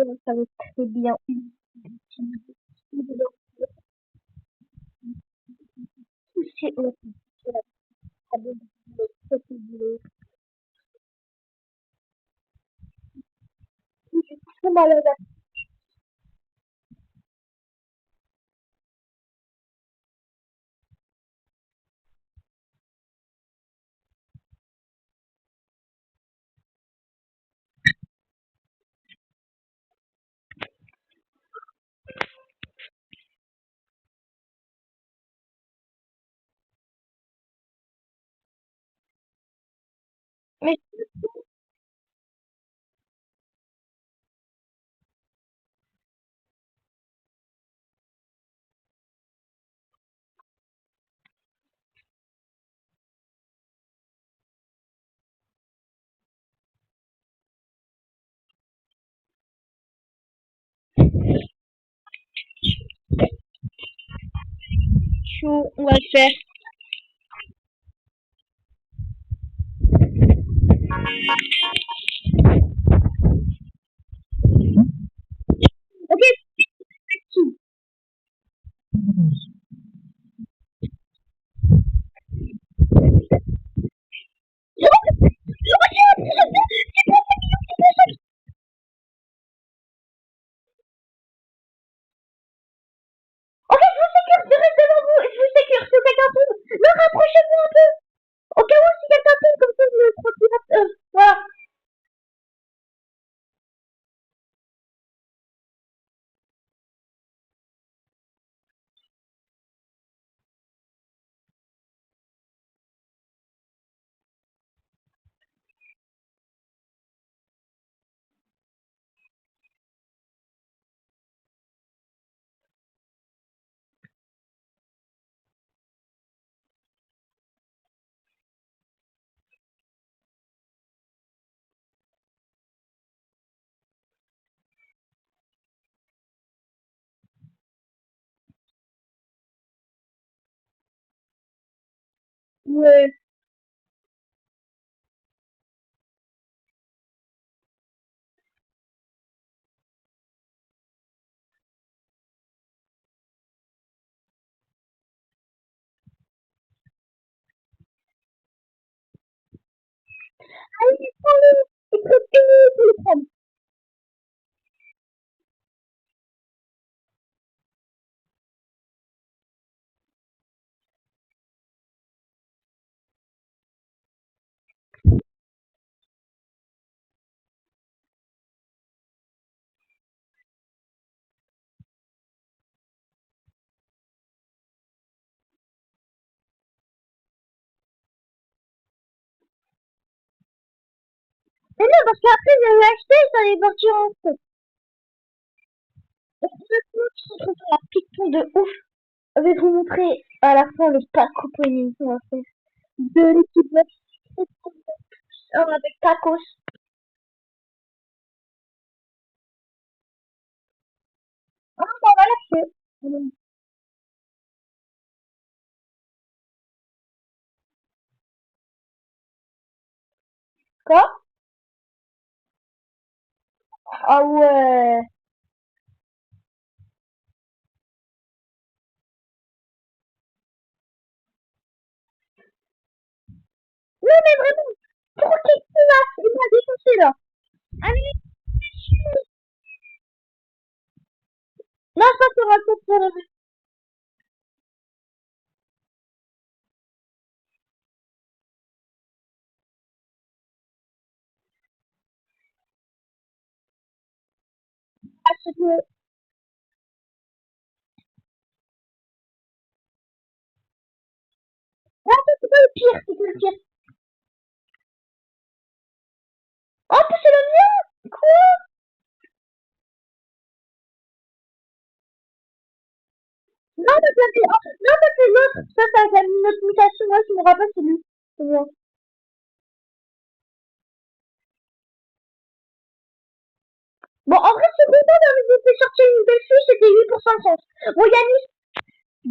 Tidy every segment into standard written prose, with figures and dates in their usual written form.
bon, ça va très bien. C'est trop malade. Mais chaud, on va le faire. Ok, tout. Ok, je vous sécure, je reste devant vous, je vous sécure, si quelqu'un tombe, me rapprochez-vous un peu. Au cas où, si quelqu'un tombe, comme ça, je me prends direct. Voilà. Ouais. Allez, prends-le. Il faut payer pour le prendre. Mais non, parce qu'après, je l'ai acheté, ça allait partir en fait. Honnêtement, je suis contre la piton de ouf. Je vais vous montrer à la fin le pack opening qu'on va faire. De l'équipe avec tacos. Ah, on va l'acheter. Quoi? Ah ouais. Non, mais vraiment, pour qui il m'a défoncé là. Allez, non, ça sera peut-être pour le match de... Non, ça, c'est pas le pire, c'est pas le pire. Oh, c'est le mien! Quoi? Non, mais ça fait... oh, non, ça c'est l'autre. Ça a mis une autre mutation. Moi, je me rappelle, c'est lui. C'est bon. Bon, en vrai, je suis content d'avoir fait sortir une belle fiche, c'était 8% de chance. Bon, Yannis,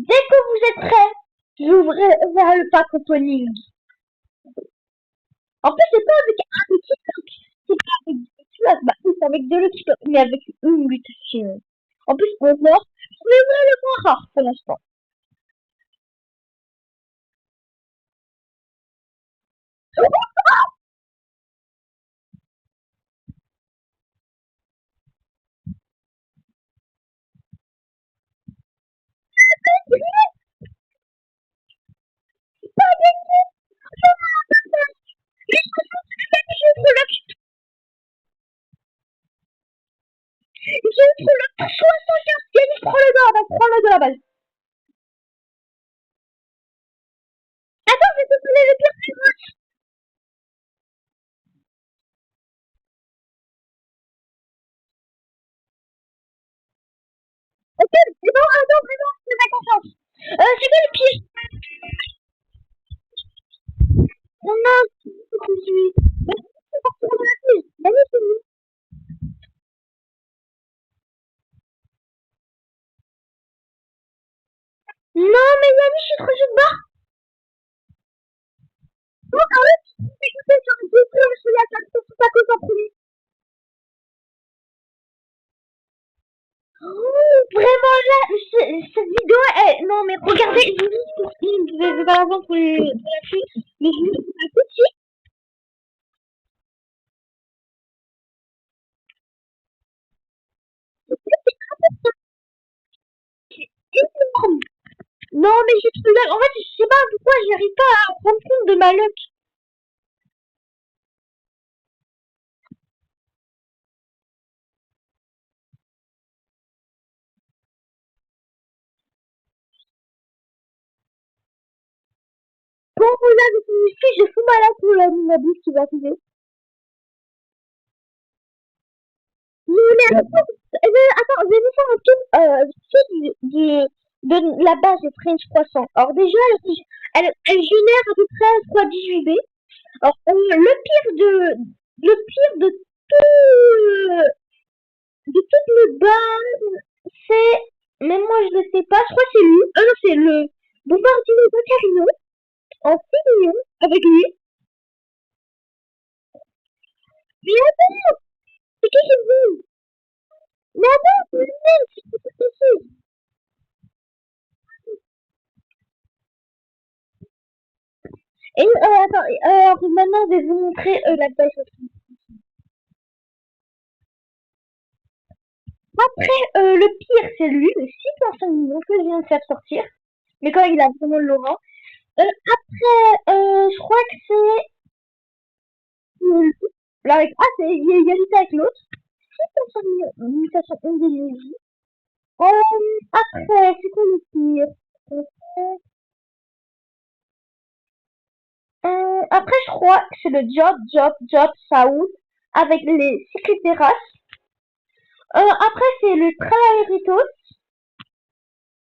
dès que vous êtes prêts, j'ouvrirai le pack opening. En plus, c'est pas avec un équipe, c'est pas avec des tueurs, bah, oui, avec de l'équipement, mais avec une mutation. En plus, on voit, c'est vraiment rare pour l'instant. Je prends le 75, Yannick, prends-le de la base, prends-le de la base. Attends, je vais te donner le pire truc. Ok, c'est bon, vraiment, fais ma confiance. C'est quoi le pire? Non, non, c'est continuer. Mais c'est pour prendre la pire. Yannick, c'est lui. Non, mais Yannick, je suis trop de bas. Non, arrête, écoutez, sur le détruire, je suis à 4 à cause en premier. Oh, vraiment là, cette vidéo, non mais regardez, je vais pas la voir pour la suite, mais je vous un petit, énorme. Non mais j'ai trop de, en fait, je sais pas pourquoi j'arrive pas à rendre compte de ma luck. Quand vous avez fini ici, je fous ma luck pour la bouche qui va arriver. Mais attends, je vais vous faire un tour, de la base de French Croissant. Alors déjà, elle génère à peu près quoi 18 B. Alors, le pire de toutes les bases, c'est, même moi je le sais pas, je crois que c'est lui. Ah non, c'est le bombardier de Carino en 6 millions avec lui. Mais attends, c'est qui le dit? Mais attends, c'est le même, c'est pas possible. Et attends, alors maintenant je vais vous montrer la base aussi. Après, le pire, c'est lui, le 6,5 millions que je viens de faire sortir. Mais quand il a vraiment le Laurent. Après, je crois que c'est là avec ah, c'est égalité avec l'autre. 6% de mutation indélégie. Après, c'est quoi le pire? Après, je crois que c'est le Job Sound avec les secrets terrasses. Après, c'est le Traeritos.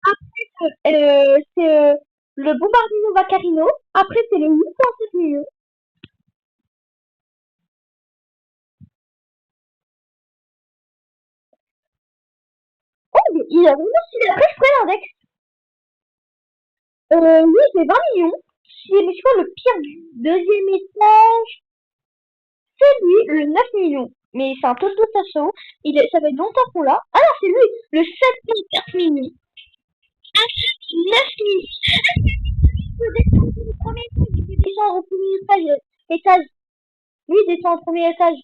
Après, c'est le Bombardino Vacarino. Après, c'est le 8,7 millions. Oh, mais il a vraiment stylé. Après, je ferai l'index. Lui, c'est 20 millions. Mais je crois le pire du deuxième étage, c'est lui, le 9 millions. Mais c'est un Toto Tasso. Ça fait longtemps qu'on l'a. Ah non, c'est lui, le 7,4 millions. 9 millions. Il descend au premier étage. Il descend au premier étage. Lui, il descend au premier étage.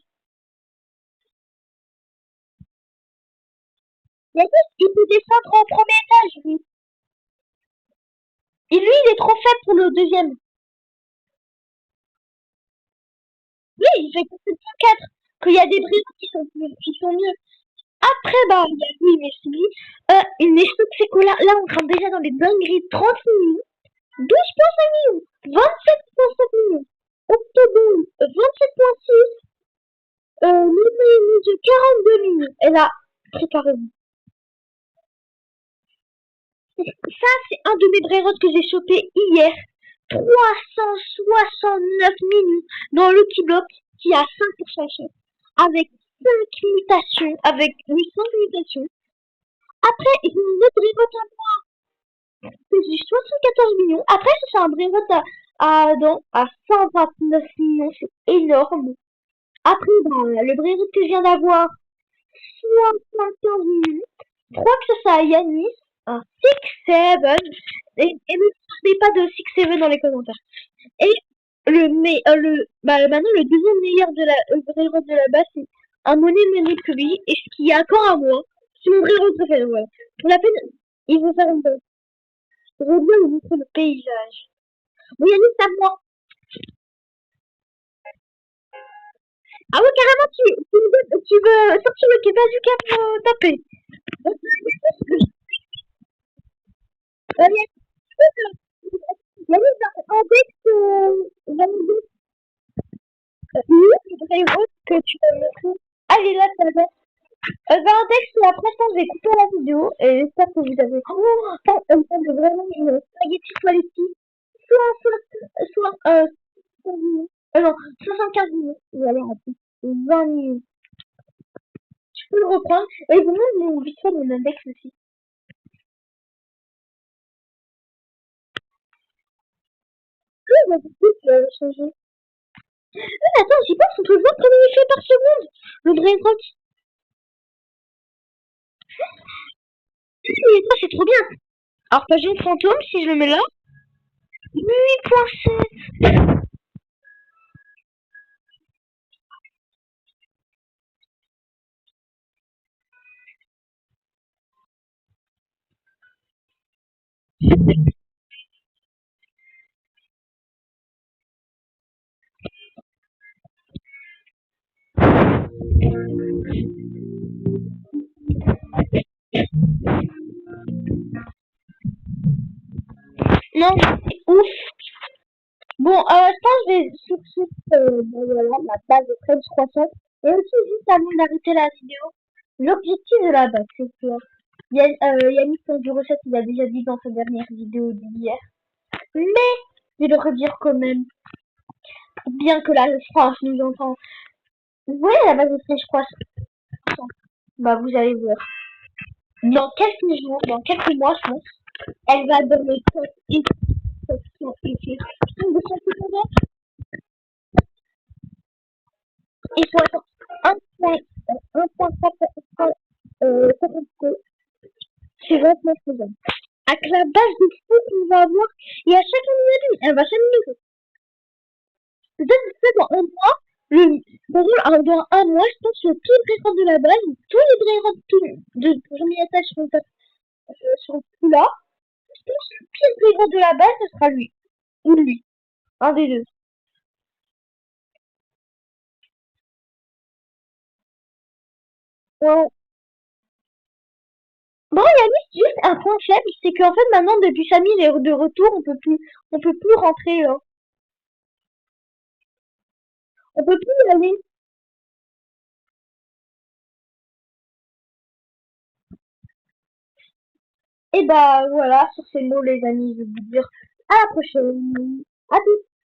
Il peut descendre au premier étage, lui. Et lui, il est trop faible pour le deuxième. Oui, il fait que 4. Qu'il y a des brisants qui sont mieux. Après, bah, il y a lui, mais c'est lui. Une échoppe là, on rentre déjà dans les dingueries. 30 millions, 12,5 millions, 27,7 millions. Octobre, 27,6. Lumière de 42 millions. Et là, préparez-vous. Ça, c'est un de mes Brerots que j'ai chopé hier. 369 millions dans le Block qui a 5% de chance. Avec 5 mutations, avec 800 mutations. Après, j'ai une autre Brerot à moi. J'ai 74 millions. Après, c'est un Brerot à 129 millions. C'est énorme. Après, bah, le Brerot que je viens d'avoir, 75 minutes. Je crois que ça à Yanis, un 6-7. Et ne parlez pas de 6-7 dans les commentaires. Et maintenant, le deuxième meilleur de la brainrot de la base, c'est un Monet Monopoly, et ce qui est encore à moi. C'est mon brainrot préféré, voilà. Pour la peine, il faut faire une pause. Je veux bien vous montrer le paysage. Bon, Yannick, c'est à moi. Ah oui, carrément, tu veux sortir le bazooka pour taper. Yannick, Yannick, index, le brainrot que tu vas montrer. Allez, là, ça va. Index, après ça, je vais couper la vidéo, et j'espère que vous avez temps de vraiment jouer spaghetti quality. Soit, non, 75 minutes. Voilà, en plus, 20 minutes. Je peux le reprendre. Et vous montre vite fait mon index aussi. Oui, il va vite changer. Mais attends, j'y pense, on peut le voir combien il fait par seconde. Le brainrot. Ça, c'est trop bien. Alors, pagine fantôme, si je le mets là. 8.7. Non, c'est ouf. Bon, je pense que je vais voilà, la base de French croissant. Et aussi, juste avant d'arrêter la vidéo, l'objectif de la base, c'est que Yannick 07, il a déjà dit dans sa dernière vidéo d'hier. Mais, je vais le redire quand même. Bien que la France nous entend. Vous voyez la base de French croissant? Bah, vous allez voir. Dans quelques jours, dans quelques mois, je pense, elle va donner une section ici. Il faut attendre 1.52 sur 29 secondes. Avec la base de fou qu'on va avoir, et à chaque minute, elle va s'améliorer. Peut-être que dans un mois, dans un mois, je pense que tous les brainrots de la base, tous les brainrots de premier étage seront plus là. Je pense que le pire brainrot de la base, ce sera lui. Ou lui. Un des deux. Ouais. Bon, il y a juste un point faible, c'est qu'en fait maintenant depuis Samy il est de retour, on peut plus rentrer là. On peut plus y aller. Et bah voilà, sur ces mots les amis, je vais vous dire à la prochaine. À tous.